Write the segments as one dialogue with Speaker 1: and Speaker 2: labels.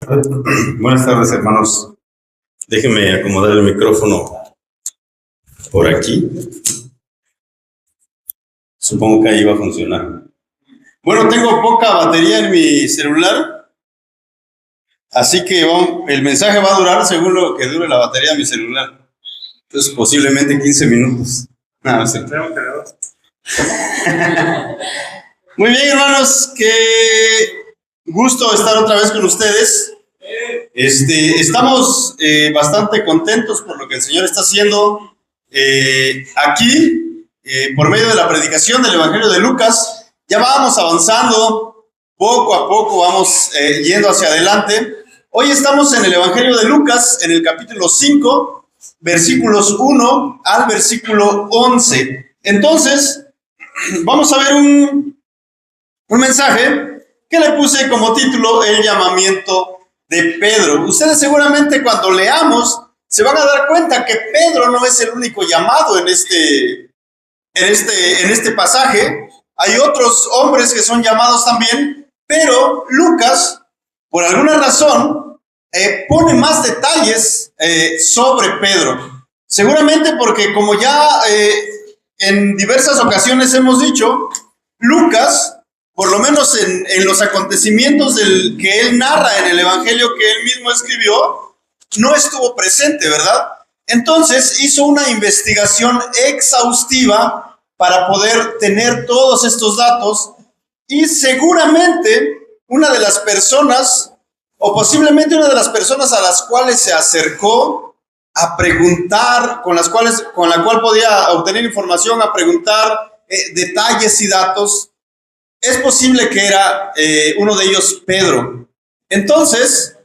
Speaker 1: Buenas tardes, hermanos. Déjenme acomodar el micrófono por aquí. Supongo que ahí va a funcionar. Bueno, tengo poca batería en mi celular, así que el mensaje va a durar según lo que dure la batería de mi celular. Entonces, posiblemente 15 minutos. No sé. Muy bien, hermanos, qué gusto estar otra vez con ustedes. Estamos bastante contentos por lo que el Señor está haciendo aquí, por medio de la predicación del Evangelio de Lucas. Ya vamos avanzando, poco a poco vamos yendo hacia adelante. Hoy estamos en el Evangelio de Lucas, en el capítulo 5, versículos 1 al versículo 11. Entonces, vamos a ver un mensaje que le puse como título El llamamiento de Pedro. Ustedes seguramente cuando leamos se van a dar cuenta que Pedro no es el único llamado en este pasaje. Hay otros hombres que son llamados también, pero Lucas, por alguna razón, pone más detalles sobre Pedro. Seguramente porque, como ya en diversas ocasiones hemos dicho, Lucas, por lo menos en los acontecimientos que él narra en el evangelio que él mismo escribió, no estuvo presente, ¿verdad? Entonces hizo una investigación exhaustiva para poder tener todos estos datos, y seguramente una de las personas, o posiblemente una de las personas a las cuales se acercó a preguntar, con la cual podía obtener información, a preguntar detalles y datos, es posible que era uno de ellos Pedro. Entonces,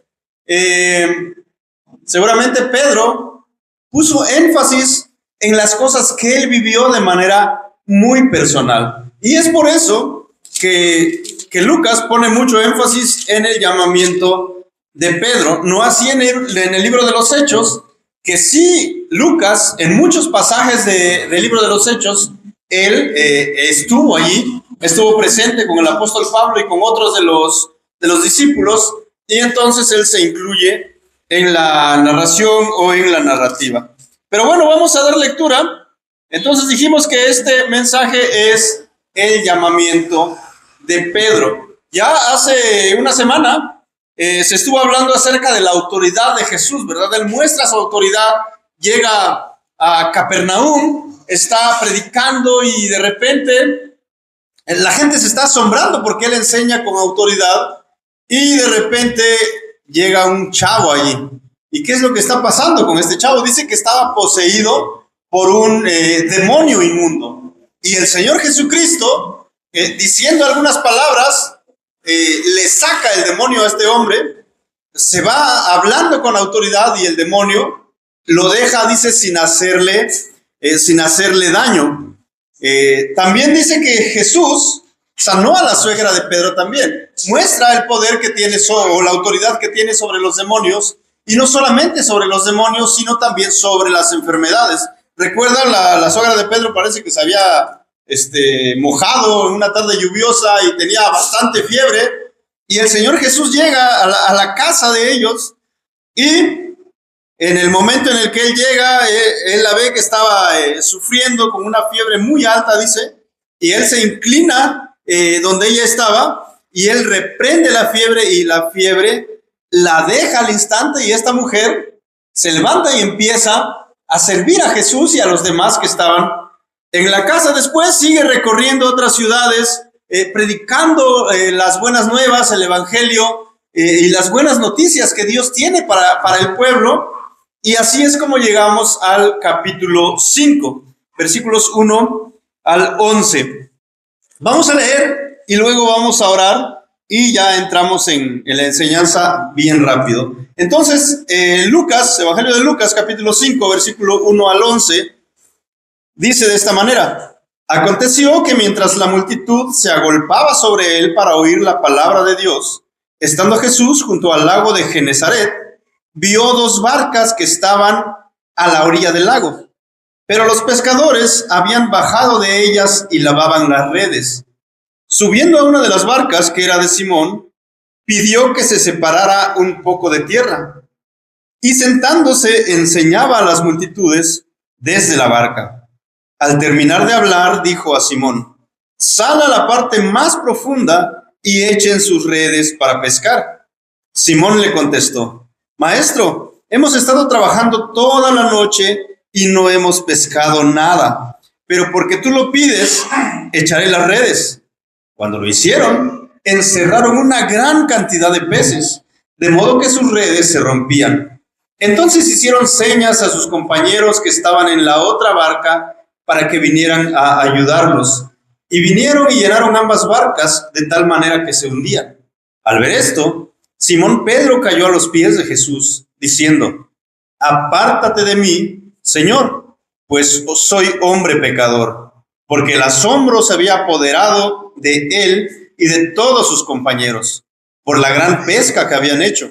Speaker 1: seguramente Pedro puso énfasis en las cosas que él vivió de manera muy personal. Y es por eso que Lucas pone mucho énfasis en el llamamiento de Pedro. No así en el libro de los Hechos, que sí, Lucas, en muchos pasajes del libro de los Hechos, él estuvo allí. Estuvo presente con el apóstol Pablo y con otros de los discípulos, y entonces él se incluye en la narración o en la narrativa. Pero bueno, vamos a dar lectura. Entonces dijimos que este mensaje es el llamamiento de Pedro. Ya hace una semana se estuvo hablando acerca de la autoridad de Jesús, ¿verdad? Él muestra su autoridad, llega a Capernaum, está predicando y de repente la gente se está asombrando porque él enseña con autoridad, y de repente llega un chavo allí. ¿Y qué es lo que está pasando con este chavo? Dice que estaba poseído por un demonio inmundo. Y el Señor Jesucristo, diciendo algunas palabras, le saca el demonio a este hombre, se va hablando con autoridad y el demonio lo deja, dice, sin hacerle daño. También dice que Jesús sanó a la suegra de Pedro también. Muestra el poder que tiene o la autoridad que tiene sobre los demonios, y no solamente sobre los demonios, sino también sobre las enfermedades. ¿Recuerdan? La suegra de Pedro parece que se había mojado en una tarde lluviosa y tenía bastante fiebre, y el Señor Jesús llega a la casa de ellos, y en el momento en el que él llega, él la ve que estaba sufriendo con una fiebre muy alta, dice, y él se inclina donde ella estaba, y él reprende la fiebre, y la fiebre la deja al instante, y esta mujer se levanta y empieza a servir a Jesús y a los demás que estaban en la casa. Después sigue recorriendo otras ciudades, predicando las buenas nuevas, el evangelio y las buenas noticias que Dios tiene para el pueblo. Y así es como llegamos al capítulo 5, versículos 1 al 11. Vamos a leer y luego vamos a orar, y ya entramos en la enseñanza bien rápido. Entonces, Lucas, Evangelio de Lucas, capítulo 5, versículo 1 al 11, dice de esta manera: Aconteció que mientras la multitud se agolpaba sobre él para oír la palabra de Dios, estando Jesús junto al lago de Genezaret, vio dos barcas que estaban a la orilla del lago, pero los pescadores habían bajado de ellas y lavaban las redes. Subiendo a una de las barcas, que era de Simón, pidió que se separara un poco de tierra y sentándose enseñaba a las multitudes desde la barca. Al terminar de hablar, dijo a Simón: sal a la parte más profunda y echen sus redes para pescar. Simón le contestó: Maestro, hemos estado trabajando toda la noche y no hemos pescado nada, pero porque tú lo pides, echaré las redes. Cuando lo hicieron, encerraron una gran cantidad de peces, de modo que sus redes se rompían. Entonces hicieron señas a sus compañeros que estaban en la otra barca para que vinieran a ayudarlos. Y vinieron y llenaron ambas barcas de tal manera que se hundían. Al ver esto, Simón Pedro cayó a los pies de Jesús, diciendo: apártate de mí, Señor, pues soy hombre pecador, porque el asombro se había apoderado de él y de todos sus compañeros, por la gran pesca que habían hecho.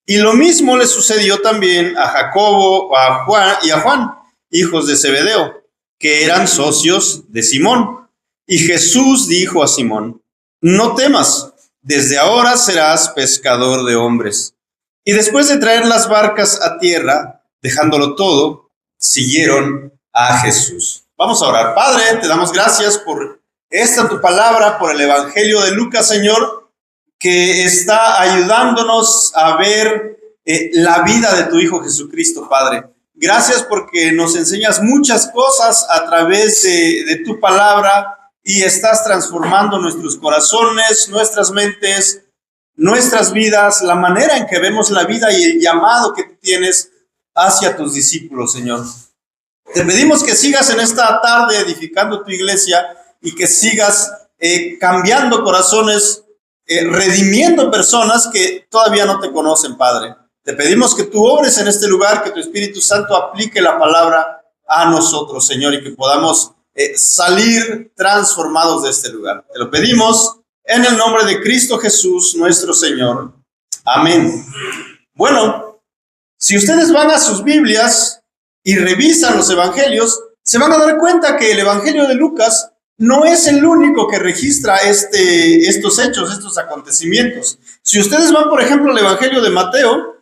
Speaker 1: Y lo mismo le sucedió también a Jacobo, a Juan y a Juan, hijos de Zebedeo, que eran socios de Simón. Y Jesús dijo a Simón: no temas, desde ahora serás pescador de hombres. Y después de traer las barcas a tierra, dejándolo todo, siguieron a Jesús. Vamos a orar. Padre, te damos gracias por esta tu palabra, por el Evangelio de Lucas, Señor, que está ayudándonos a ver la vida de tu Hijo Jesucristo, Padre. Gracias porque nos enseñas muchas cosas a través de tu palabra y estás transformando nuestros corazones, nuestras mentes, nuestras vidas, la manera en que vemos la vida y el llamado que tú tienes hacia tus discípulos, Señor. Te pedimos que sigas en esta tarde edificando tu iglesia y que sigas cambiando corazones, redimiendo personas que todavía no te conocen, Padre. Te pedimos que tú obres en este lugar, que tu Espíritu Santo aplique la palabra a nosotros, Señor, y que podamos salir transformados de este lugar. Te lo pedimos en el nombre de Cristo Jesús, nuestro Señor. Amén. Bueno, si ustedes van a sus Biblias y revisan los evangelios, se van a dar cuenta que el Evangelio de Lucas no es el único que registra estos hechos, estos acontecimientos. Si ustedes van, por ejemplo, al Evangelio de Mateo,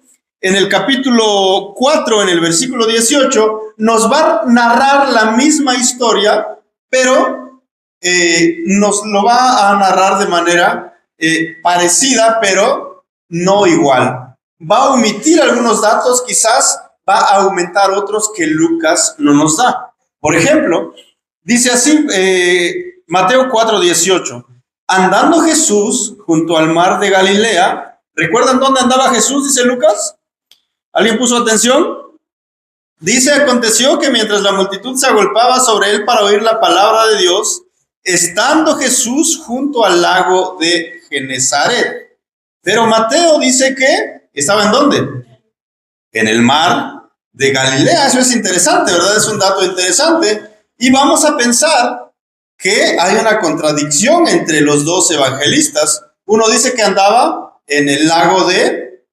Speaker 1: en el capítulo 4, en el versículo 18, nos va a narrar la misma historia, pero nos lo va a narrar de manera parecida, pero no igual. Va a omitir algunos datos, quizás va a aumentar otros que Lucas no nos da. Por ejemplo, dice así, Mateo 4:18, andando Jesús junto al mar de Galilea. ¿Recuerdan dónde andaba Jesús? Dice Lucas. ¿Alguien puso atención? Dice: aconteció que mientras la multitud se agolpaba sobre él para oír la palabra de Dios, estando Jesús junto al lago de Genesaret. Pero Mateo dice que estaba ¿en dónde? En el mar de Galilea. Eso es interesante, ¿verdad? Es un dato interesante. Y vamos a pensar que hay una contradicción entre los dos evangelistas. Uno dice que andaba en el lago de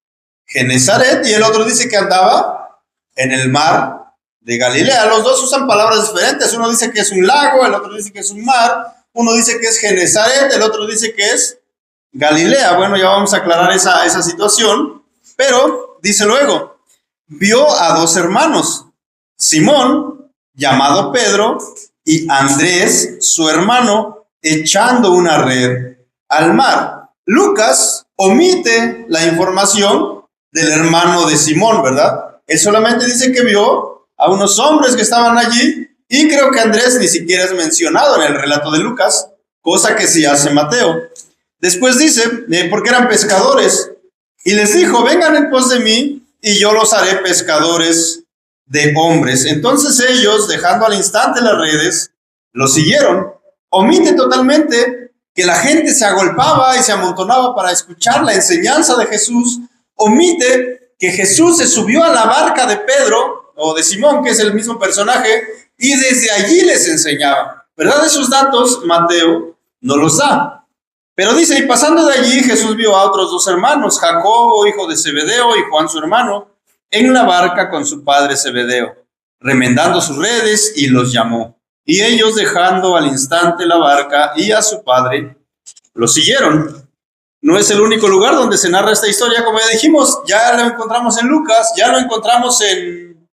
Speaker 1: Genesaret y el otro dice que andaba en el mar de Galilea. Los dos usan palabras diferentes. Uno dice que es un lago, el otro dice que es un mar. Uno dice que es Genesaret, el otro dice que es Galilea. Bueno, ya vamos a aclarar esa situación. Pero dice luego: vio a dos hermanos, Simón, llamado Pedro, y Andrés, su hermano, echando una red al mar. Lucas omite la información del hermano de Simón, ¿verdad? Él solamente dice que vio a unos hombres que estaban allí, y creo que Andrés ni siquiera es mencionado en el relato de Lucas, cosa que sí hace Mateo. Después dice, porque eran pescadores, y les dijo: vengan en pos de mí, y yo los haré pescadores de hombres. Entonces ellos, dejando al instante las redes, lo siguieron. Omite totalmente que la gente se agolpaba y se amontonaba para escuchar la enseñanza de Jesús. Omite que Jesús se subió a la barca de Pedro, o de Simón, que es el mismo personaje, y desde allí les enseñaba. ¿Verdad? Esos datos Mateo no los da. Pero dice: y pasando de allí, Jesús vio a otros dos hermanos, Jacobo, hijo de Zebedeo, y Juan, su hermano, en la barca con su padre Zebedeo, remendando sus redes, y los llamó. Y ellos, dejando al instante la barca y a su padre, lo siguieron. no es el único lugar donde se narra esta historia, como ya dijimos, ya lo encontramos en Lucas, ya lo encontramos en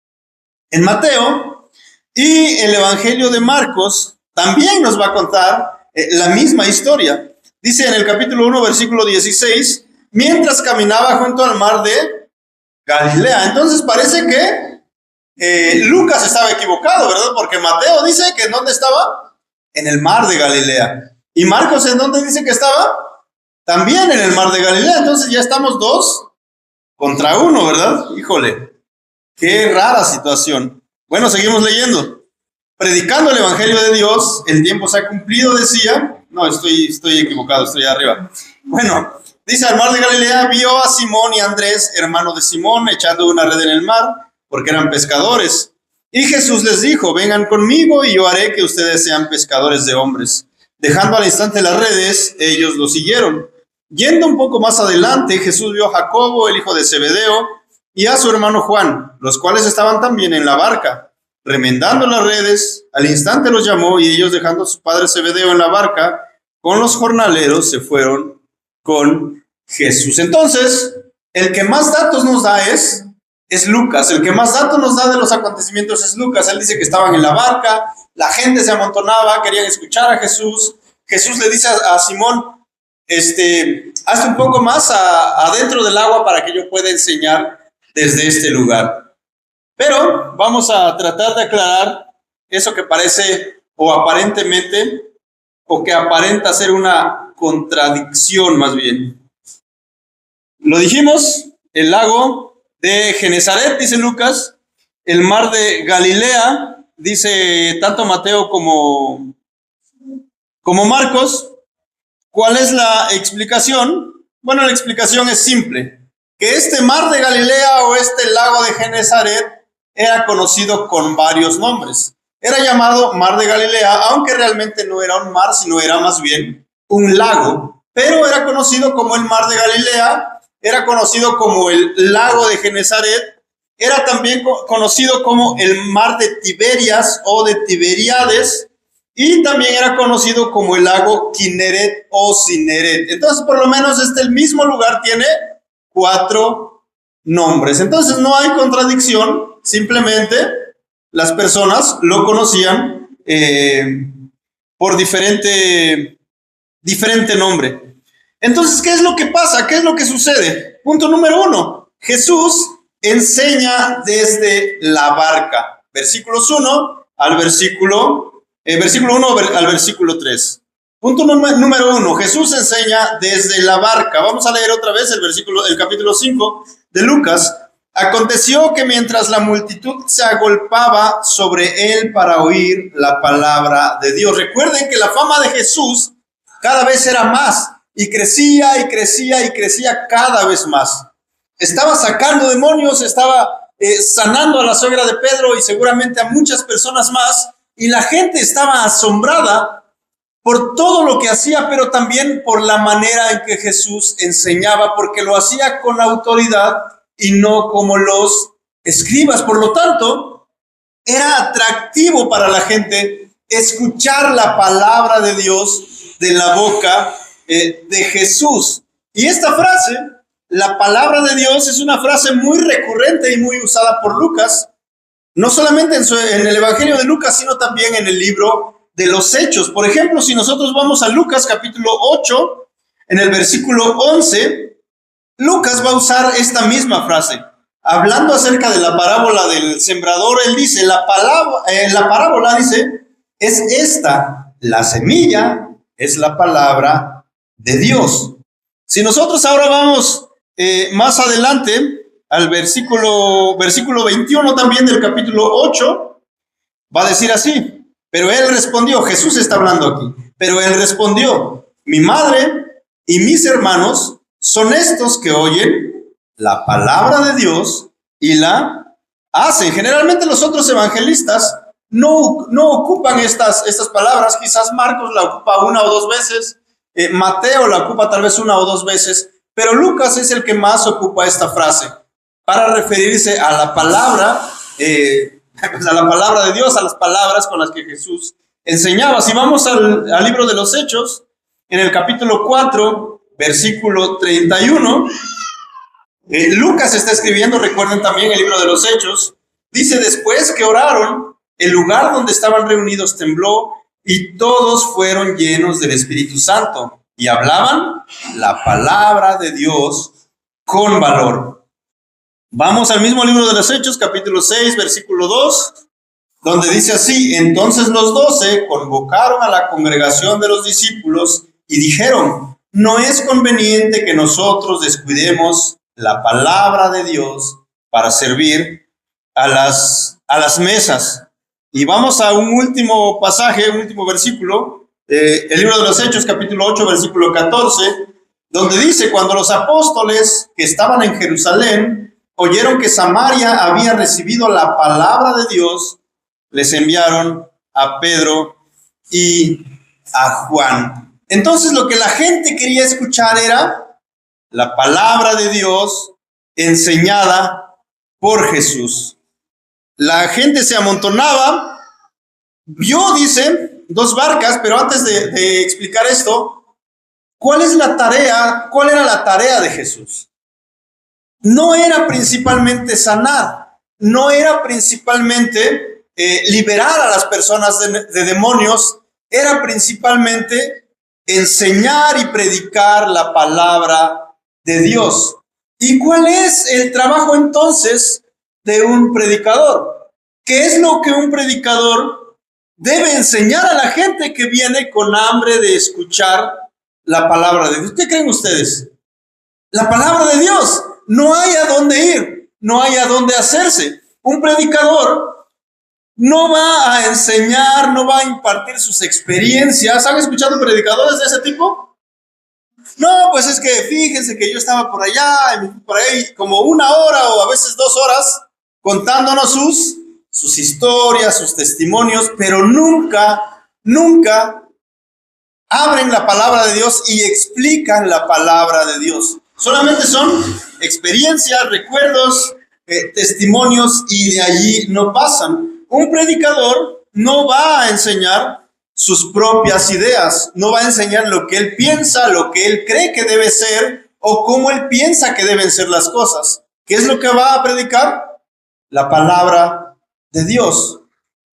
Speaker 1: Mateo, y el Evangelio de Marcos también nos va a contar la misma historia. Dice en el capítulo 1, versículo 16, mientras caminaba junto al mar de Galilea. Entonces parece que Lucas estaba equivocado, ¿verdad? Porque Mateo dice que ¿en dónde estaba? En el mar de Galilea. ¿Y Marcos en dónde dice que estaba? También en el mar de Galilea. Entonces ya estamos 2 contra 1, ¿verdad? Híjole, qué rara situación. Bueno, seguimos leyendo. Predicando el Evangelio de Dios, el tiempo se ha cumplido, decía. No, estoy equivocado, estoy arriba. Bueno, dice, al mar de Galilea vio a Simón y Andrés, hermano de Simón, echando una red en el mar, porque eran pescadores. Y Jesús les dijo, vengan conmigo y yo haré que ustedes sean pescadores de hombres. Dejando al instante las redes, ellos lo siguieron. Yendo un poco más adelante, Jesús vio a Jacobo, el hijo de Zebedeo, y a su hermano Juan, los cuales estaban también en la barca, remendando las redes. Al instante los llamó, y ellos, dejando a su padre Zebedeo en la barca, con los jornaleros se fueron con Jesús. Entonces, el que más datos nos da es Lucas. El que más datos nos da de los acontecimientos es Lucas. Él dice que estaban en la barca, la gente se amontonaba, querían escuchar a Jesús. Jesús le dice a Simón, hazte un poco más adentro del agua para que yo pueda enseñar desde este lugar. Pero vamos a tratar de aclarar eso que parece o aparentemente o que aparenta ser una contradicción más bien. Lo dijimos, el lago de Genesaret, dice Lucas, el mar de Galilea, dice tanto Mateo como Marcos. ¿Cuál es la explicación? Bueno, la explicación es simple, que este mar de Galilea o este lago de Genesaret era conocido con varios nombres. Era llamado mar de Galilea, aunque realmente no era un mar, sino era más bien un lago, pero era conocido como el mar de Galilea, era conocido como el lago de Genesaret, era también conocido como el mar de Tiberias o de Tiberíades, y también era conocido como el lago Kineret o Cineret. Entonces, por lo menos el mismo lugar tiene 4 nombres. Entonces, no hay contradicción, simplemente las personas lo conocían por diferente nombre. Entonces, ¿qué es lo que pasa? ¿Qué es lo que sucede? Punto número 1. Jesús enseña desde la barca. Versículos 1 al versículo 1 al versículo 3. Punto número 1. Jesús enseña desde la barca. Vamos a leer otra vez el capítulo 5 de Lucas. Aconteció que mientras la multitud se agolpaba sobre él para oír la palabra de Dios. Recuerden que la fama de Jesús cada vez era más y crecía y crecía y crecía cada vez más. Estaba sacando demonios, estaba sanando a la suegra de Pedro y seguramente a muchas personas más. Y la gente estaba asombrada por todo lo que hacía, pero también por la manera en que Jesús enseñaba, porque lo hacía con autoridad y no como los escribas. Por lo tanto, era atractivo para la gente escuchar la palabra de Dios de la boca de Jesús. Y esta frase, la palabra de Dios, es una frase muy recurrente y muy usada por Lucas. No solamente en el Evangelio de Lucas, sino también en el libro de los Hechos. Por ejemplo, si nosotros vamos a Lucas capítulo 8, en el versículo 11, Lucas va a usar esta misma frase. Hablando acerca de la parábola del sembrador, él dice, la parábola dice, es esta, la semilla es la palabra de Dios. Si nosotros ahora vamos más adelante, al versículo 21 también del capítulo 8, va a decir así, pero él respondió, Jesús está hablando aquí, pero él respondió, mi madre y mis hermanos son estos que oyen la palabra de Dios y la hacen. Generalmente los otros evangelistas no ocupan estas palabras, quizás Marcos la ocupa 1 o 2 veces, Mateo la ocupa tal vez 1 o 2 veces, pero Lucas es el que más ocupa esta frase para referirse a la palabra, a la palabra de Dios, a las palabras con las que Jesús enseñaba. Si vamos al libro de los Hechos, en el capítulo 4, versículo 31. Lucas está escribiendo, recuerden también el libro de los Hechos. Dice, después que oraron, el lugar donde estaban reunidos tembló y todos fueron llenos del Espíritu Santo y hablaban la palabra de Dios con valor. Vamos al mismo libro de los Hechos, capítulo 6, versículo 2, donde dice así, entonces los 12 convocaron a la congregación de los discípulos y dijeron, no es conveniente que nosotros descuidemos la palabra de Dios para servir a las mesas. Y vamos a un último pasaje, un último versículo, el libro de los Hechos, capítulo 8, versículo 14, donde dice, cuando los apóstoles que estaban en Jerusalén oyeron que Samaria había recibido la palabra de Dios, les enviaron a Pedro y a Juan. Entonces lo que la gente quería escuchar era la palabra de Dios enseñada por Jesús. La gente se amontonaba, vio, dice, 2 barcas, pero antes de explicar esto, ¿cuál era la tarea de Jesús? No era principalmente sanar, no era principalmente liberar a las personas de demonios, era principalmente enseñar y predicar la palabra de Dios. ¿Y cuál es el trabajo entonces de un predicador? ¿Qué es lo que un predicador debe enseñar a la gente que viene con hambre de escuchar la palabra de Dios? ¿Qué creen ustedes? La palabra de Dios. No hay a dónde ir, no hay a dónde hacerse. Un predicador no va a enseñar, no va a impartir sus experiencias. ¿Han escuchado predicadores de ese tipo? No, pues es que fíjense que yo estaba por allá, por ahí como 1 hora o a veces 2 horas contándonos sus historias, sus testimonios, pero nunca abren la palabra de Dios y explican la palabra de Dios. Solamente son experiencias, recuerdos, testimonios y de allí no pasan. Un predicador no va a enseñar sus propias ideas, no va a enseñar lo que él piensa, lo que él cree que debe ser o cómo él piensa que deben ser las cosas. ¿Qué es lo que va a predicar? La palabra de Dios.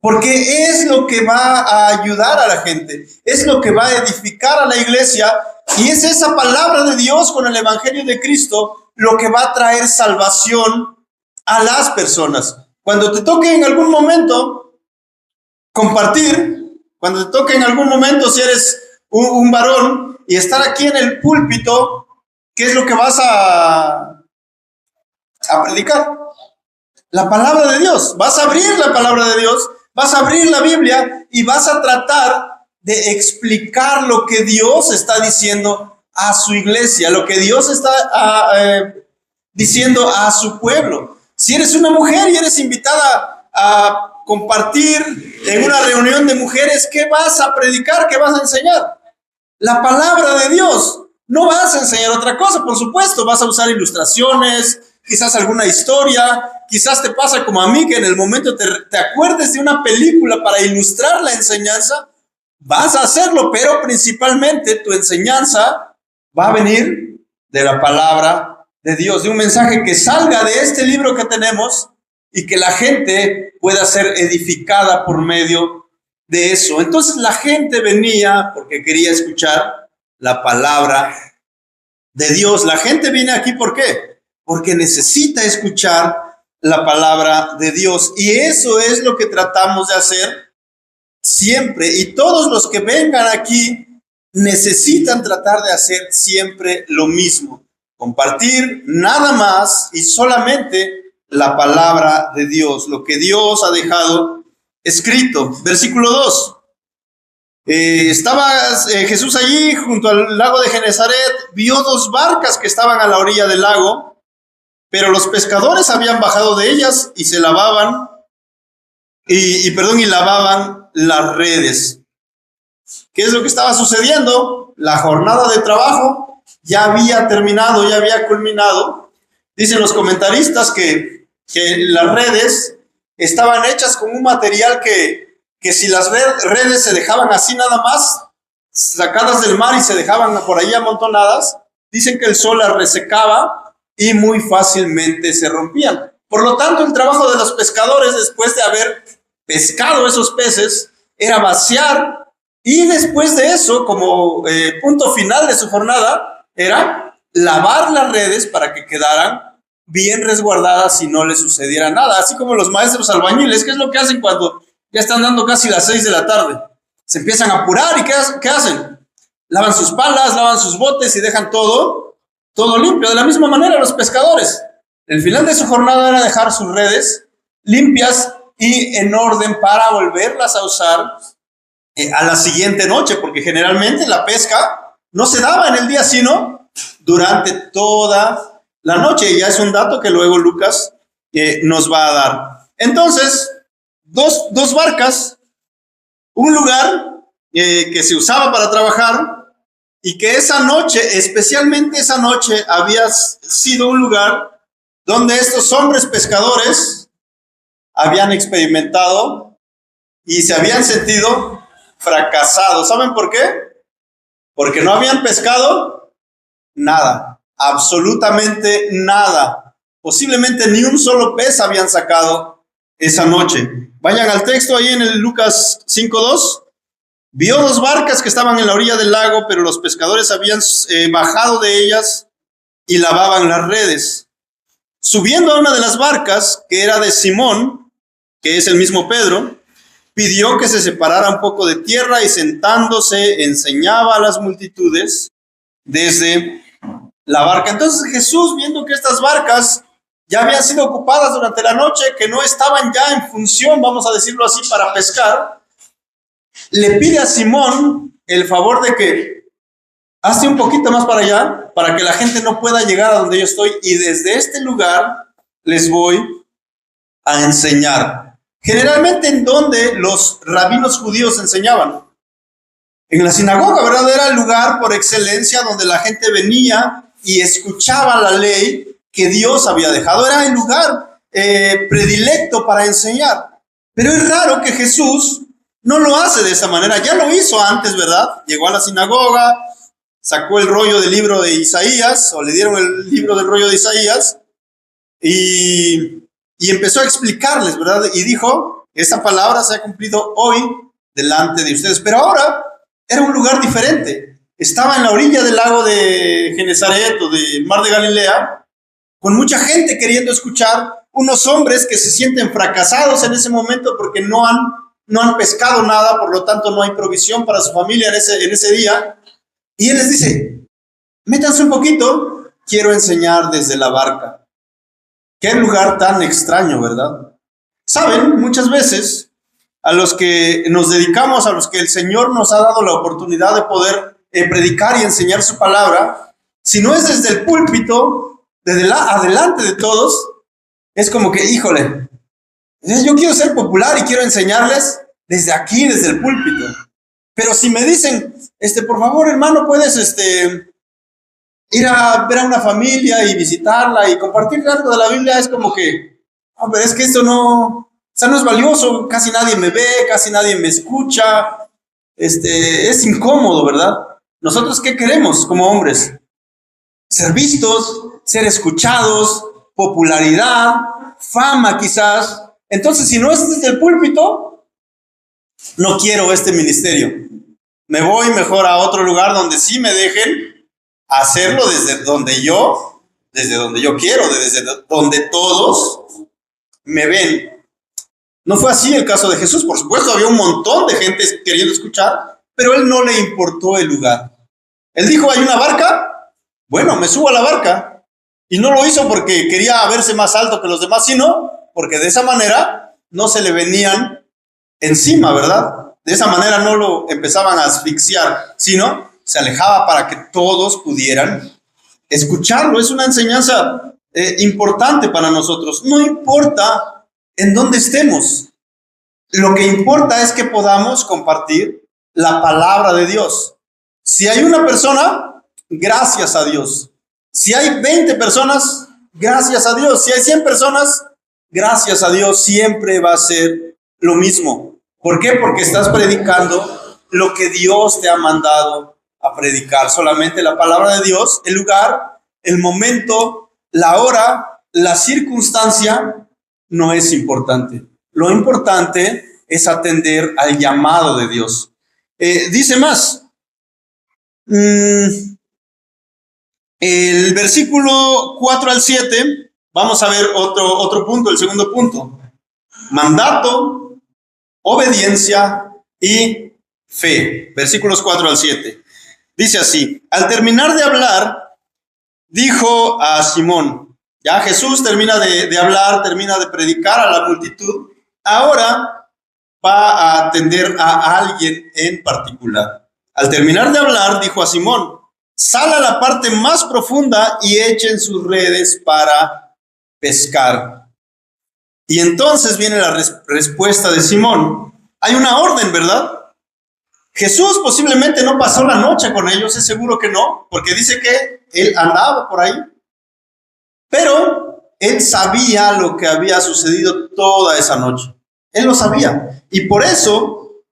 Speaker 1: Porque es lo que va a ayudar a la gente, es lo que va a edificar a la iglesia y es esa palabra de Dios con el evangelio de Cristo lo que va a traer salvación a las personas. Cuando te toque en algún momento compartir, cuando te toque en algún momento si eres un varón y estar aquí en el púlpito, ¿qué es lo que vas a predicar? La palabra de Dios. Vas a abrir la palabra de Dios, vas a abrir la Biblia y vas a tratar de explicar lo que Dios está diciendo a su iglesia, lo que Dios está diciendo a su pueblo. Si eres una mujer y eres invitada a compartir en una reunión de mujeres, ¿qué vas a predicar? ¿Qué vas a enseñar? La palabra de Dios. No vas a enseñar otra cosa, por supuesto. Vas a usar ilustraciones, quizás alguna historia, quizás te pasa como a mí, que en el momento te acuerdes de una película para ilustrar la enseñanza, vas a hacerlo, pero principalmente tu enseñanza va a venir de la palabra de Dios, de un mensaje que salga de este libro que tenemos y que la gente pueda ser edificada por medio de eso. Entonces la gente venía porque quería escuchar la palabra de Dios. La gente viene aquí, ¿por qué? Porque necesita escuchar la palabra de Dios. Y eso es lo que tratamos de hacer siempre. Y todos los que vengan aquí necesitan tratar de hacer siempre lo mismo. Compartir nada más y solamente la palabra de Dios, lo que Dios ha dejado escrito. Versículo 2. Estaba Jesús allí junto al lago de Genezaret, vio 2 barcas que estaban a la orilla del lago, pero los pescadores habían bajado de ellas y se lavaban y lavaban las redes. ¿Qué es lo que estaba sucediendo? La jornada de trabajo ya había terminado, ya había culminado. Dicen los comentaristas que las redes estaban hechas con un material que si las redes se dejaban así nada más, sacadas del mar y se dejaban por ahí amontonadas, dicen que el sol las resecaba y muy fácilmente se rompían. Por lo tanto, el trabajo de los pescadores, después de haber pescado esos peces, era vaciar, y después de eso, como punto final de su jornada, era lavar las redes para que quedaran bien resguardadas y no les sucediera nada. Así como los maestros albañiles, ¿qué es lo que hacen cuando ya están dando casi las 6 de la tarde? Se empiezan a apurar, y ¿qué hacen? Lavan sus palas, lavan sus botes y dejan todo limpio. De la misma manera los pescadores, el final de su jornada era dejar sus redes limpias y en orden para volverlas a usar a la siguiente noche, porque generalmente la pesca no se daba en el día, sino durante toda la noche. Y ya es un dato que luego Lucas nos va a dar. Entonces, dos barcas, un lugar que se usaba para trabajar, y que esa noche, especialmente esa noche, había sido un lugar donde estos hombres pescadores habían experimentado y se habían sentido fracasados. ¿Saben por qué? Porque no habían pescado nada, absolutamente nada. Posiblemente ni un solo pez habían sacado esa noche. Vayan al texto ahí en el Lucas 5:2. Vio 2 barcas que estaban en la orilla del lago, pero los pescadores habían bajado de ellas y lavaban las redes. Subiendo a una de las barcas, que era de Simón, que es el mismo Pedro, pidió que se separara un poco de tierra, y sentándose enseñaba a las multitudes desde la barca. Entonces Jesús, viendo que estas barcas ya habían sido ocupadas durante la noche, que no estaban ya en función, vamos a decirlo así, para pescar, le pide a Simón el favor de que hazte un poquito más para allá, para que la gente no pueda llegar a donde yo estoy, y desde este lugar les voy a enseñar. Generalmente, ¿en donde los rabinos judíos enseñaban? En la sinagoga, ¿verdad? Era el lugar por excelencia donde la gente venía y escuchaba la ley que Dios había dejado. Era el lugar predilecto para enseñar. Pero es raro que Jesús no lo hace de esa manera. Ya lo hizo antes, ¿verdad? Llegó a la sinagoga, sacó el rollo del libro de Isaías, o le dieron el libro del rollo de Isaías, y empezó a explicarles, ¿verdad? Y dijo, esta palabra se ha cumplido hoy delante de ustedes. Pero ahora era un lugar diferente. Estaba en la orilla del lago de Genesaret, o del mar de Galilea, con mucha gente queriendo escuchar, unos hombres que se sienten fracasados en ese momento porque no han pescado nada, por lo tanto no hay provisión para su familia en ese día. Y él les dice, métanse un poquito, quiero enseñar desde la barca. Qué lugar tan extraño, ¿verdad? Saben, muchas veces a los que nos dedicamos, a los que el Señor nos ha dado la oportunidad de poder predicar y enseñar su palabra, si no es desde el púlpito, desde adelante de todos, es como que, híjole, yo quiero ser popular y quiero enseñarles desde aquí, desde el púlpito. Pero si me dicen, por favor, hermano, puedes ir a ver a una familia y visitarla y compartir algo de la Biblia, es como que, hombre, es que esto no es valioso, casi nadie me ve, casi nadie me escucha, es incómodo, ¿verdad? Nosotros, ¿qué queremos como hombres? Ser vistos, ser escuchados, popularidad, fama quizás. Entonces, si no es desde el púlpito, no quiero este ministerio. Me voy mejor a otro lugar donde sí me dejen hacerlo desde donde yo quiero, desde donde todos me ven. No fue así el caso de Jesús. Por supuesto, había un montón de gente queriendo escuchar, pero él no le importó el lugar. Él dijo, ¿hay una barca? Bueno, me subo a la barca. Y no lo hizo porque quería verse más alto que los demás, sino porque de esa manera no se le venían encima, ¿verdad? De esa manera no lo empezaban a asfixiar, sino se alejaba para que todos pudieran escucharlo. Es una enseñanza importante para nosotros. No importa en dónde estemos. Lo que importa es que podamos compartir la palabra de Dios. Si hay una persona, gracias a Dios. Si hay 20 personas, gracias a Dios. Si hay 100 personas, gracias a Dios. Siempre va a ser lo mismo. ¿Por qué? Porque estás predicando lo que Dios te ha mandado a predicar. Solamente la palabra de Dios, el lugar, el momento, la hora, la circunstancia no es importante. Lo importante es atender al llamado de Dios. Dice más, el versículo 4 al 7, vamos a ver otro punto, el segundo punto. Mandato, obediencia y fe. Versículos 4 al 7. Dice así: al terminar de hablar, dijo a Simón, ya Jesús termina de hablar, termina de predicar a la multitud, ahora va a atender a alguien en particular. Al terminar de hablar, dijo a Simón, sal a la parte más profunda y echen sus redes para pescar. Y entonces viene la respuesta de Simón. Hay una orden, ¿verdad? Jesús posiblemente no pasó la noche con ellos, es seguro que no, porque dice que él andaba por ahí. Pero él sabía lo que había sucedido toda esa noche. Él lo sabía. Y por eso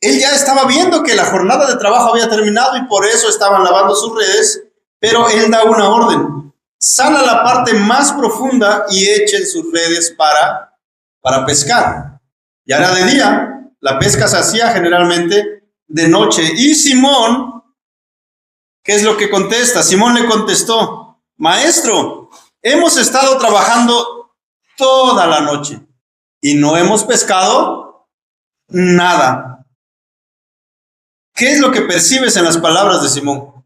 Speaker 1: él ya estaba viendo que la jornada de trabajo había terminado y por eso estaban lavando sus redes, pero él da una orden. Sal a la parte más profunda y echen sus redes para pescar. Ya era de día, la pesca se hacía generalmente de noche. Y Simón, ¿qué es lo que contesta? Simón le contestó, maestro, hemos estado trabajando toda la noche y no hemos pescado nada. ¿Qué es lo que percibes en las palabras de Simón?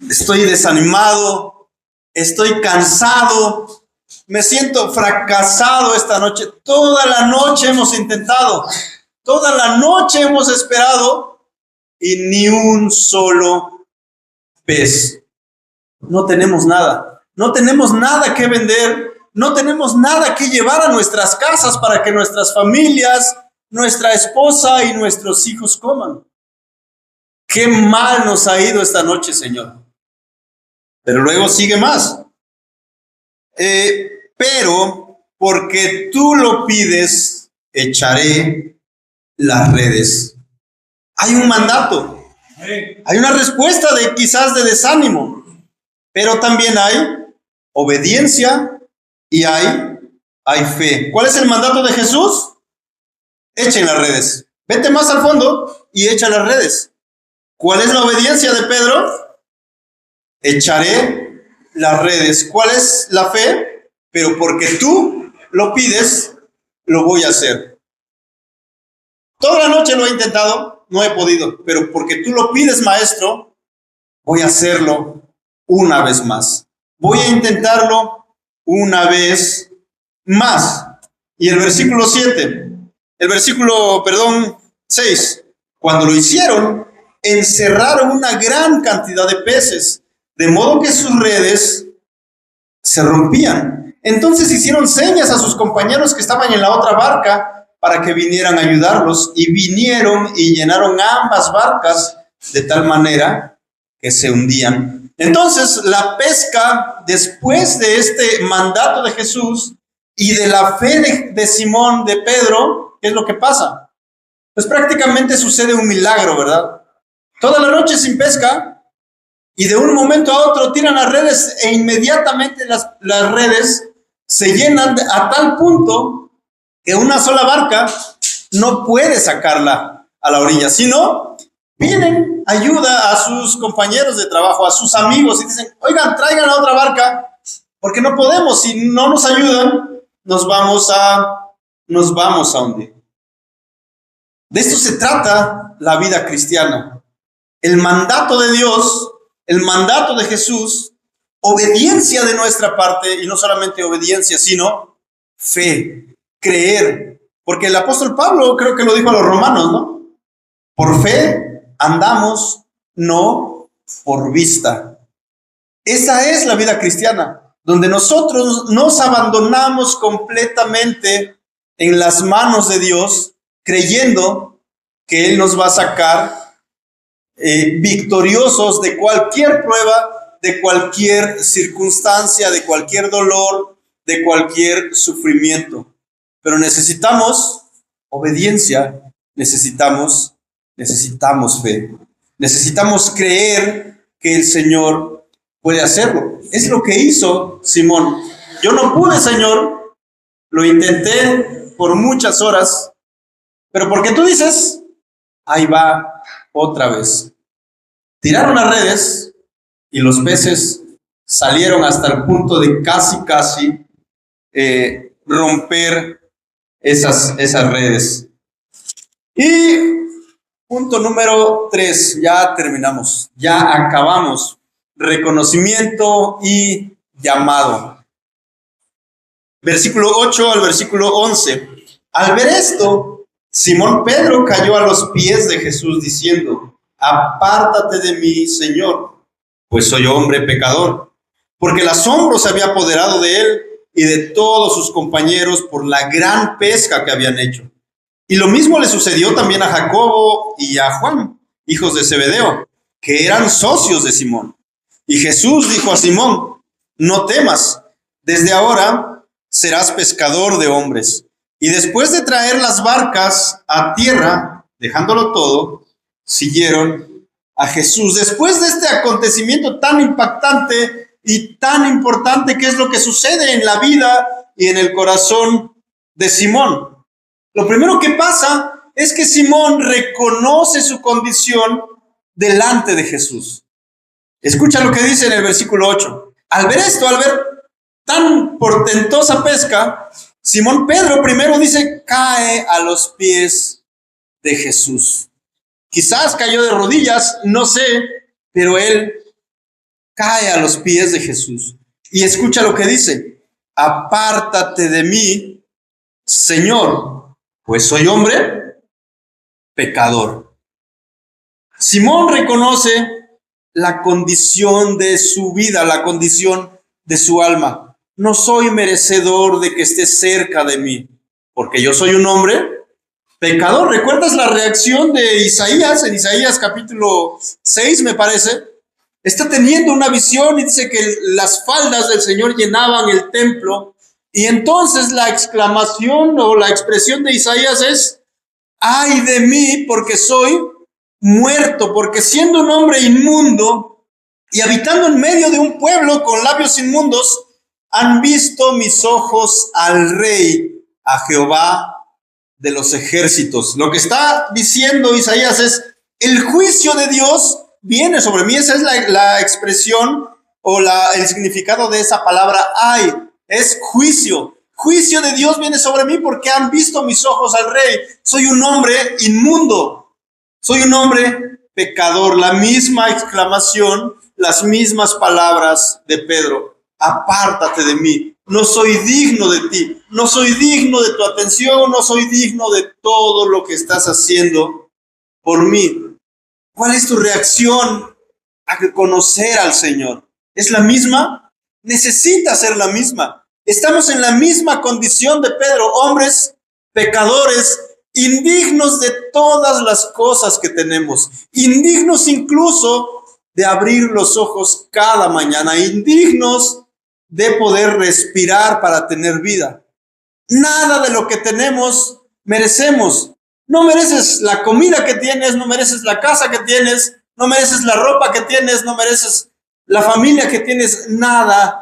Speaker 1: Estoy desanimado, estoy cansado, me siento fracasado esta noche. Toda la noche hemos intentado, toda la noche hemos esperado y ni un solo pez. No tenemos nada, no tenemos nada que vender, no tenemos nada que llevar a nuestras casas para que nuestras familias, nuestra esposa y nuestros hijos coman. Qué mal nos ha ido esta noche, Señor. Pero luego sigue más. Pero porque tú lo pides, echaré las redes. Hay un mandato. Hay una respuesta quizás de desánimo. Pero también hay obediencia y hay fe. ¿Cuál es el mandato de Jesús? Echen las redes. Vete más al fondo y echa las redes. ¿Cuál es la obediencia de Pedro? Echaré las redes. ¿Cuál es la fe? Pero porque tú lo pides, lo voy a hacer. Toda la noche lo he intentado, no he podido, pero porque tú lo pides, maestro, voy a hacerlo una vez más. Voy a intentarlo una vez más. Y el versículo 6, cuando lo hicieron, encerraron una gran cantidad de peces, de modo que sus redes se rompían. Entonces hicieron señas a sus compañeros que estaban en la otra barca para que vinieran a ayudarlos, y vinieron y llenaron ambas barcas de tal manera que se hundían. Entonces la pesca, después de este mandato de Jesús y de la fe de Simón, de Pedro, ¿qué es lo que pasa? Pues prácticamente sucede un milagro, ¿verdad? Toda la noche sin pesca y de un momento a otro tiran las redes e inmediatamente las redes se llenan a tal punto que una sola barca no puede sacarla a la orilla, sino piden ayuda a sus compañeros de trabajo, a sus amigos y dicen, oigan, traigan la otra barca porque no podemos, si no nos ayudan, nos vamos a hundir. De esto se trata la vida cristiana. El mandato de Dios, el mandato de Jesús, obediencia de nuestra parte, y no solamente obediencia, sino fe, creer. Porque el apóstol Pablo creo que lo dijo a los romanos, ¿no? Por fe andamos, no por vista. Esa es la vida cristiana, donde nosotros nos abandonamos completamente en las manos de Dios, creyendo que Él nos va a sacar victoriosos de cualquier prueba, de cualquier circunstancia, de cualquier dolor, de cualquier sufrimiento. Pero necesitamos obediencia, necesitamos fe. Necesitamos creer que el Señor puede hacerlo. Es lo que hizo Simón. Yo no pude, Señor, lo intenté por muchas horas, pero porque tú dices, ahí va otra vez. Tiraron las redes y los peces salieron hasta el punto de casi romper esas redes. Y punto número 3, ya terminamos, ya acabamos. Reconocimiento y llamado. Versículo 8 al versículo 11. Al ver esto, Simón Pedro cayó a los pies de Jesús diciendo, apártate de mí, Señor, pues soy hombre pecador, porque el asombro se había apoderado de él y de todos sus compañeros por la gran pesca que habían hecho. Y lo mismo le sucedió también a Jacobo y a Juan, hijos de Zebedeo, que eran socios de Simón. Y Jesús dijo a Simón, no temas, desde ahora serás pescador de hombres. Y después de traer las barcas a tierra, dejándolo todo, siguieron a Jesús. Después de este acontecimiento tan impactante y tan importante, ¿qué es lo que sucede en la vida y en el corazón de Simón? Lo primero que pasa es que Simón reconoce su condición delante de Jesús. Escucha lo que dice en el versículo 8. Al ver esto, al ver tan portentosa pesca, Simón Pedro primero dice, cae a los pies de Jesús. Quizás cayó de rodillas, no sé, pero él cae a los pies de Jesús. Y escucha lo que dice, apártate de mí, Señor, pues soy hombre pecador. Simón reconoce la condición de su vida, la condición de su alma. No soy merecedor de que estés cerca de mí, porque yo soy un hombre pecador. ¿Recuerdas la reacción de Isaías? En Isaías capítulo 6, me parece. Está teniendo una visión y dice que las faldas del Señor llenaban el templo. Y entonces la exclamación o la expresión de Isaías es, ay de mí, porque soy muerto, porque siendo un hombre inmundo y habitando en medio de un pueblo con labios inmundos, han visto mis ojos al Rey, a Jehová de los ejércitos. Lo que está diciendo Isaías es, el juicio de Dios viene sobre mí. Esa es la expresión o el significado de esa palabra ay, es juicio. Juicio de Dios viene sobre mí porque han visto mis ojos al Rey. Soy un hombre inmundo. Soy un hombre pecador. La misma exclamación, las mismas palabras de Pedro. Apártate de mí. No soy digno de ti. No soy digno de tu atención. No soy digno de todo lo que estás haciendo por mí. ¿Cuál es tu reacción a conocer al Señor? ¿Es la misma? Necesita ser la misma. Estamos en la misma condición de Pedro, hombres pecadores, indignos de todas las cosas que tenemos, indignos incluso de abrir los ojos cada mañana, indignos de poder respirar para tener vida. Nada de lo que tenemos merecemos. No mereces la comida que tienes, no mereces la casa que tienes, no mereces la ropa que tienes, no mereces la familia que tienes, nada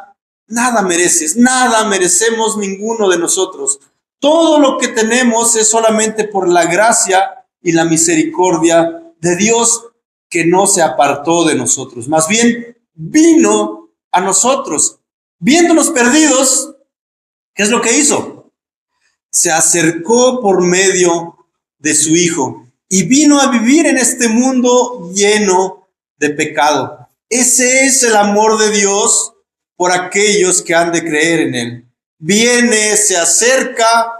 Speaker 1: mereces, nada merecemos ninguno de nosotros. Todo lo que tenemos es solamente por la gracia y la misericordia de Dios que no se apartó de nosotros. Más bien, vino a nosotros. Viéndonos perdidos, ¿qué es lo que hizo? Se acercó por medio de su Hijo y vino a vivir en este mundo lleno de pecado. Ese es el amor de Dios por aquellos que han de creer en Él. Viene, se acerca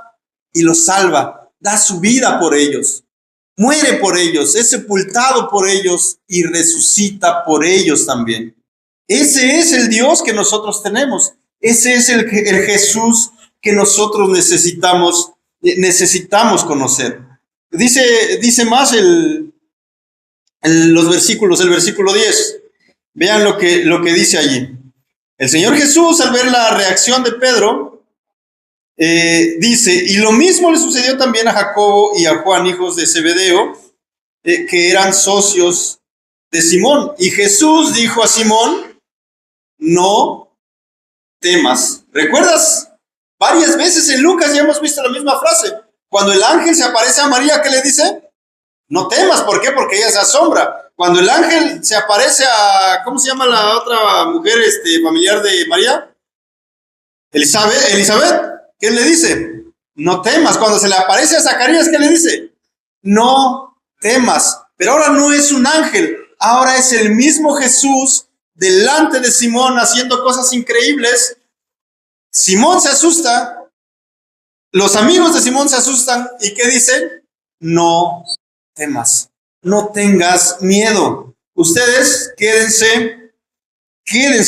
Speaker 1: y los salva, da su vida por ellos, muere por ellos, es sepultado por ellos y resucita por ellos también. Ese es el Dios que nosotros tenemos. Ese es el Jesús que nosotros necesitamos conocer. Dice más los versículos, el versículo 10. Vean lo que dice allí. El Señor Jesús, al ver la reacción de Pedro, dice, y lo mismo le sucedió también a Jacobo y a Juan, hijos de Zebedeo, que eran socios de Simón. Y Jesús dijo a Simón, no temas. ¿Recuerdas? Varias veces en Lucas ya hemos visto la misma frase. Cuando el ángel se aparece a María, ¿qué le dice? No temas. ¿Por qué? Porque ella se asombra. Cuando el ángel se aparece a, ¿cómo se llama la otra mujer familiar de María? Elizabeth. ¿Qué le dice? No temas. Cuando se le aparece a Zacarías, ¿qué le dice? No temas. Pero ahora no es un ángel. Ahora es el mismo Jesús delante de Simón haciendo cosas increíbles. Simón se asusta. Los amigos de Simón se asustan. ¿Y qué dicen? No temas. No tengas miedo. Ustedes quédense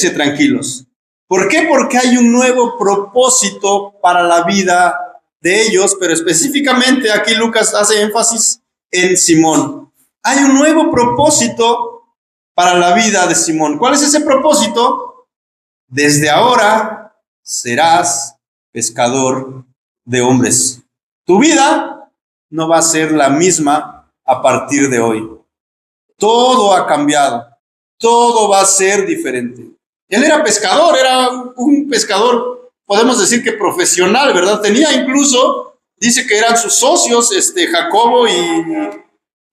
Speaker 1: tranquilos. ¿Por qué? Porque hay un nuevo propósito para la vida de ellos, pero específicamente aquí Lucas hace énfasis en Simón. Hay un nuevo propósito para la vida de Simón. ¿Cuál es ese propósito? Desde ahora serás pescador de hombres. Tu vida no va a ser la misma a partir de hoy. Todo ha cambiado. Todo va a ser diferente. Él era pescador, era un pescador, podemos decir que profesional, ¿verdad? Tenía incluso, dice que eran sus socios, Jacobo y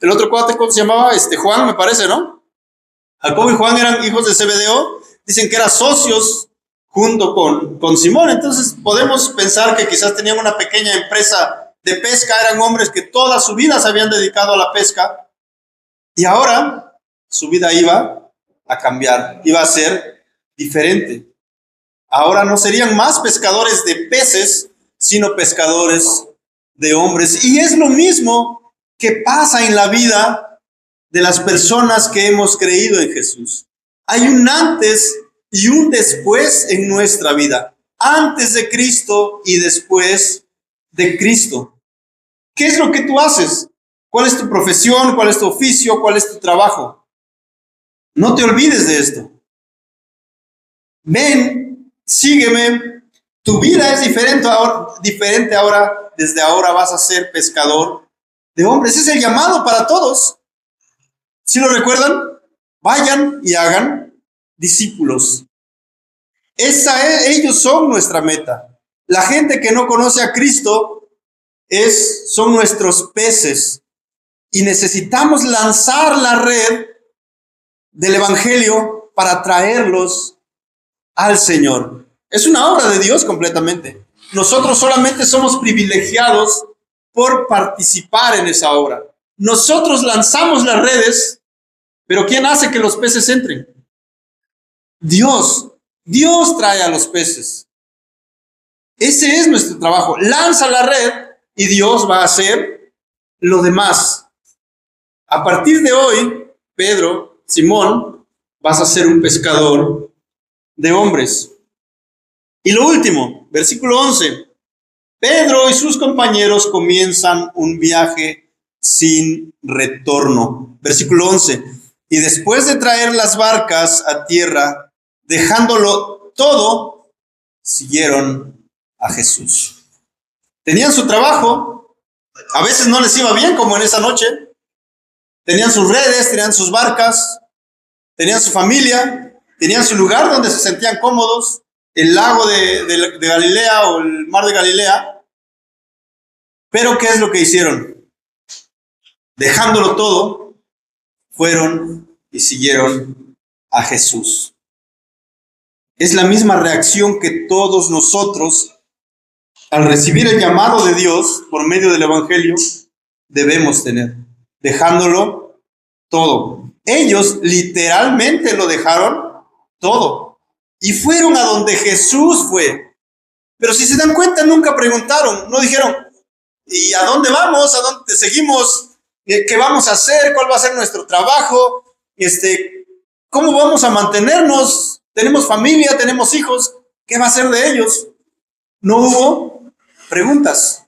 Speaker 1: el otro cuate, ¿cómo se llamaba? Juan, me parece, ¿no? Jacobo y Juan eran hijos de Zebedeo, dicen que eran socios junto con Simón. Entonces podemos pensar que quizás tenían una pequeña empresa de pesca, eran hombres que toda su vida se habían dedicado a la pesca y ahora su vida iba a cambiar, iba a ser diferente. Ahora no serían más pescadores de peces, sino pescadores de hombres. Y es lo mismo que pasa en la vida de las personas que hemos creído en Jesús. Hay un antes y un después en nuestra vida. Antes de Cristo y después de Cristo. ¿Qué es lo que tú haces? ¿Cuál es tu profesión? ¿Cuál es tu oficio? ¿Cuál es tu trabajo? No te olvides de esto. Ven, sígueme. Tu vida es diferente ahora. Desde ahora vas a ser pescador de hombres. Ese es el llamado para todos. ¿Sí lo recuerdan? Vayan y hagan discípulos. Ellos son nuestra meta. La gente que no conoce a Cristo son nuestros peces. Y necesitamos lanzar la red del Evangelio para traerlos al Señor. Es una obra de Dios completamente. Nosotros solamente somos privilegiados por participar en esa obra. Nosotros lanzamos las redes, pero ¿quién hace que los peces entren? Dios. Dios trae a los peces. Ese es nuestro trabajo. Lanza la red y Dios va a hacer lo demás. A partir de hoy, Pedro, Simón, vas a ser un pescador de hombres. Y lo último, versículo 11. Pedro y sus compañeros comienzan un viaje sin retorno. Versículo 11. Y después de traer las barcas a tierra, dejándolo todo, siguieron a Jesús. Tenían su trabajo, a veces no les iba bien, como en esa noche. Tenían sus redes, tenían sus barcas, tenían su familia, tenían su lugar donde se sentían cómodos, el lago de Galilea o el mar de Galilea. Pero ¿qué es lo que hicieron? Dejándolo todo, fueron y siguieron a Jesús. Es la misma reacción que todos nosotros, al recibir el llamado de Dios por medio del Evangelio, debemos tener. Dejándolo todo. Ellos literalmente lo dejaron todo. Y fueron a donde Jesús fue. Pero si se dan cuenta, nunca preguntaron. No dijeron, ¿y a dónde vamos? ¿A dónde seguimos? ¿Qué vamos a hacer? ¿Cuál va a ser nuestro trabajo? ¿Cómo vamos a mantenernos? ¿Tenemos familia? ¿Tenemos hijos? ¿Qué va a ser de ellos? No hubo preguntas.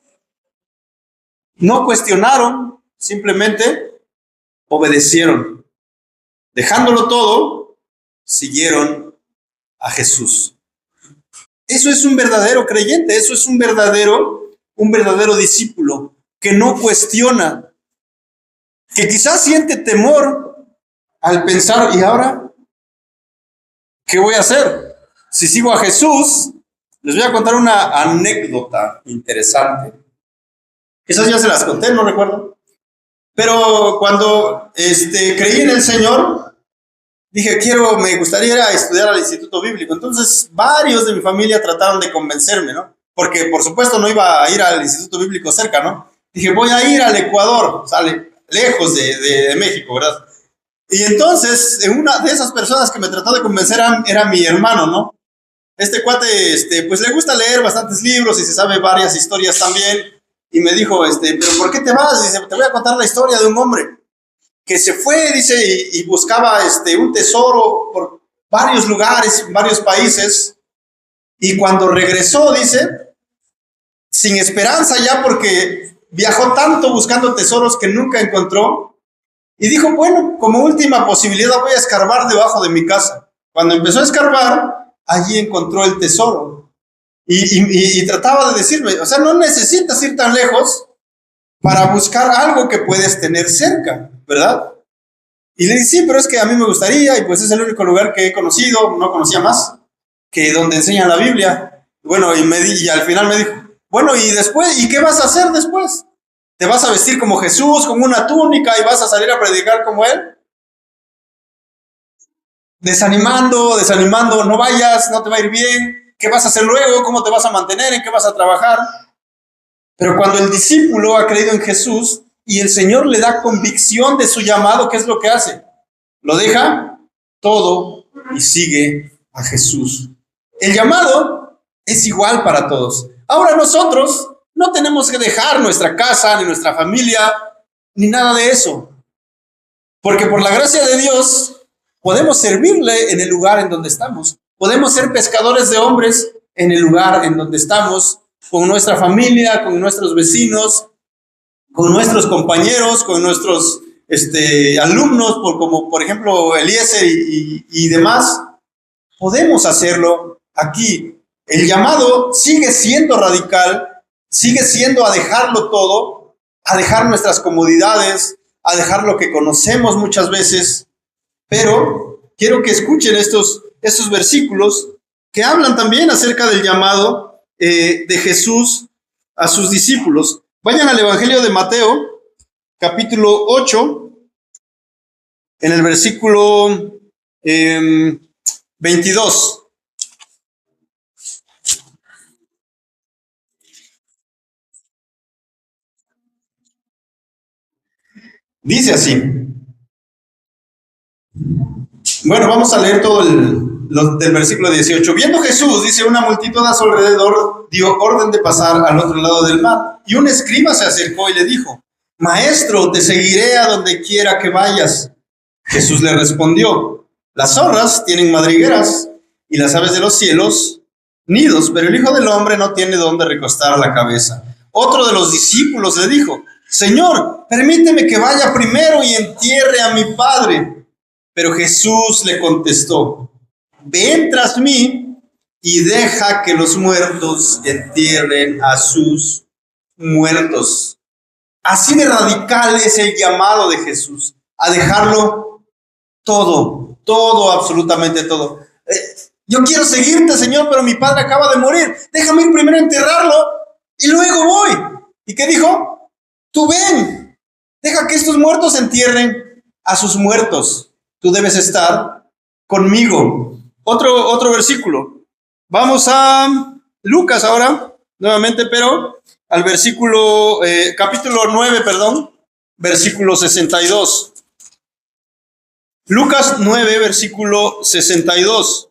Speaker 1: No cuestionaron, simplemente obedecieron. Dejándolo todo, siguieron a Jesús. Eso es un verdadero creyente, eso es un verdadero discípulo que no cuestiona, que quizás siente temor al pensar, ¿y ahora qué voy a hacer? Si sigo a Jesús, les voy a contar una anécdota interesante. Esas ya se las conté, no recuerdo. Pero cuando creí en el Señor, dije, me gustaría ir a estudiar al Instituto Bíblico. Entonces, varios de mi familia trataron de convencerme, ¿no? Porque, por supuesto, no iba a ir al Instituto Bíblico cerca, ¿no? Dije, voy a ir al Ecuador, sale lejos de México, ¿verdad? Y entonces, una de esas personas que me trató de convencer era mi hermano, ¿no? Este cuate, pues le gusta leer bastantes libros y se sabe varias historias también. Y me dijo, ¿pero por qué te vas? Dice, te voy a contar la historia de un hombre que se fue, dice, y buscaba un tesoro por varios lugares, varios países. Y cuando regresó, dice, sin esperanza ya porque viajó tanto buscando tesoros que nunca encontró. Y dijo, bueno, como última posibilidad voy a escarbar debajo de mi casa. Cuando empezó a escarbar, allí encontró el tesoro. Y trataba de decirme, o sea, no necesitas ir tan lejos para buscar algo que puedes tener cerca, ¿verdad? Y le dije, sí, pero es que a mí me gustaría, y pues es el único lugar que he conocido, no conocía más, que donde enseñan la Biblia. Bueno, y al final me dijo, bueno, y después, ¿y qué vas a hacer después? ¿Te vas a vestir como Jesús, con una túnica, y vas a salir a predicar como él? Desanimando, no vayas, no te va a ir bien. ¿Qué vas a hacer luego? ¿Cómo te vas a mantener? ¿En qué vas a trabajar? Pero cuando el discípulo ha creído en Jesús y el Señor le da convicción de su llamado, ¿qué es lo que hace? Lo deja todo y sigue a Jesús. El llamado es igual para todos. Ahora nosotros no tenemos que dejar nuestra casa, ni nuestra familia, ni nada de eso. Porque por la gracia de Dios podemos servirle en el lugar en donde estamos. Podemos ser pescadores de hombres en el lugar en donde estamos, con nuestra familia, con nuestros vecinos, con nuestros compañeros, con nuestros alumnos, como por ejemplo Eliezer y demás. Podemos hacerlo aquí. El llamado sigue siendo radical, sigue siendo a dejarlo todo, a dejar nuestras comodidades, a dejar lo que conocemos muchas veces, pero quiero que escuchen estos versículos que hablan también acerca del llamado de Jesús a sus discípulos. Vayan al Evangelio de Mateo, capítulo 8, en el versículo 22. Dice así. Bueno, vamos a leer todo del versículo 18. Viendo Jesús, dice, una multitud a su alrededor dio orden de pasar al otro lado del mar. Y un escriba se acercó y le dijo, Maestro, te seguiré a donde quiera que vayas. Jesús le respondió, las zorras tienen madrigueras y las aves de los cielos nidos, pero el Hijo del Hombre no tiene dónde recostar la cabeza. Otro de los discípulos le dijo, Señor, permíteme que vaya primero y entierre a mi Padre. Pero Jesús le contestó, ven tras mí y deja que los muertos entierren a sus muertos. Así de radical es el llamado de Jesús, a dejarlo todo, absolutamente todo. Yo quiero seguirte, Señor, pero mi padre acaba de morir. Déjame ir primero a enterrarlo y luego voy. ¿Y qué dijo? Tú ven, deja que estos muertos entierren a sus muertos. Tú debes estar conmigo. Otro versículo. Vamos a Lucas ahora, nuevamente, pero al versículo, capítulo 9, versículo 62. Lucas 9, versículo 62.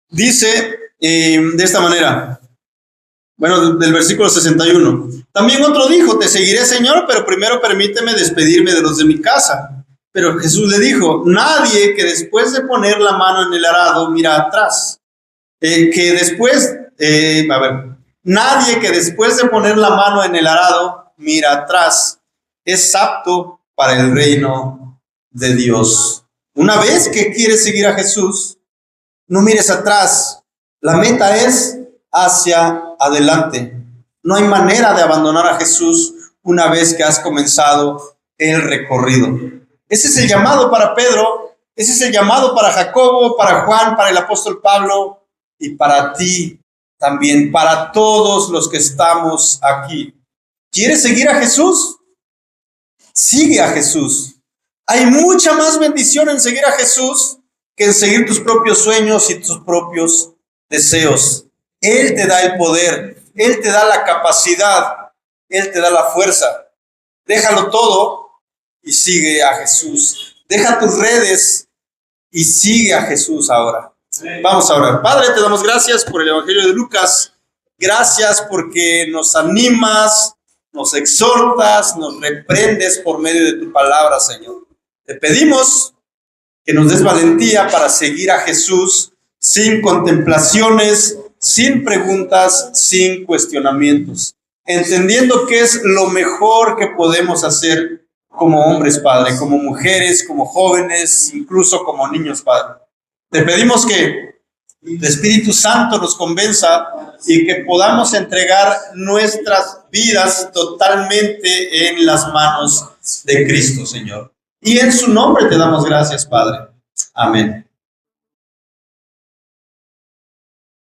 Speaker 1: Dice de esta manera, bueno, del versículo 61. También otro dijo, te seguiré, Señor, pero primero permíteme despedirme de los de mi casa. Pero Jesús le dijo, nadie que después de poner la mano en el arado mira atrás. Nadie que después de poner la mano en el arado mira atrás es apto para el reino de Dios. Una vez que quieres seguir a Jesús, no mires atrás. La meta es hacia adelante. No hay manera de abandonar a Jesús una vez que has comenzado el recorrido. Ese es el llamado para Pedro, ese es el llamado para Jacobo, para Juan, para el apóstol Pablo y para ti también, para todos los que estamos aquí. ¿Quieres seguir a Jesús? Sigue a Jesús. Hay mucha más bendición en seguir a Jesús que en seguir tus propios sueños y tus propios deseos. Él te da el poder, Él te da la capacidad, Él te da la fuerza. Déjalo todo y sigue a Jesús. Deja tus redes y sigue a Jesús ahora. Vamos a orar. Padre, te damos gracias por el Evangelio de Lucas. Gracias porque nos animas, nos exhortas, nos reprendes por medio de tu palabra, Señor. Te pedimos que nos des valentía para seguir a Jesús sin contemplaciones, sin preguntas, sin cuestionamientos, entendiendo que es lo mejor que podemos hacer como hombres, Padre, como mujeres, como jóvenes, incluso como niños, Padre. Te pedimos que el Espíritu Santo nos convenza y que podamos entregar nuestras vidas totalmente en las manos de Cristo, Señor. Y en su nombre te damos gracias, Padre. Amén.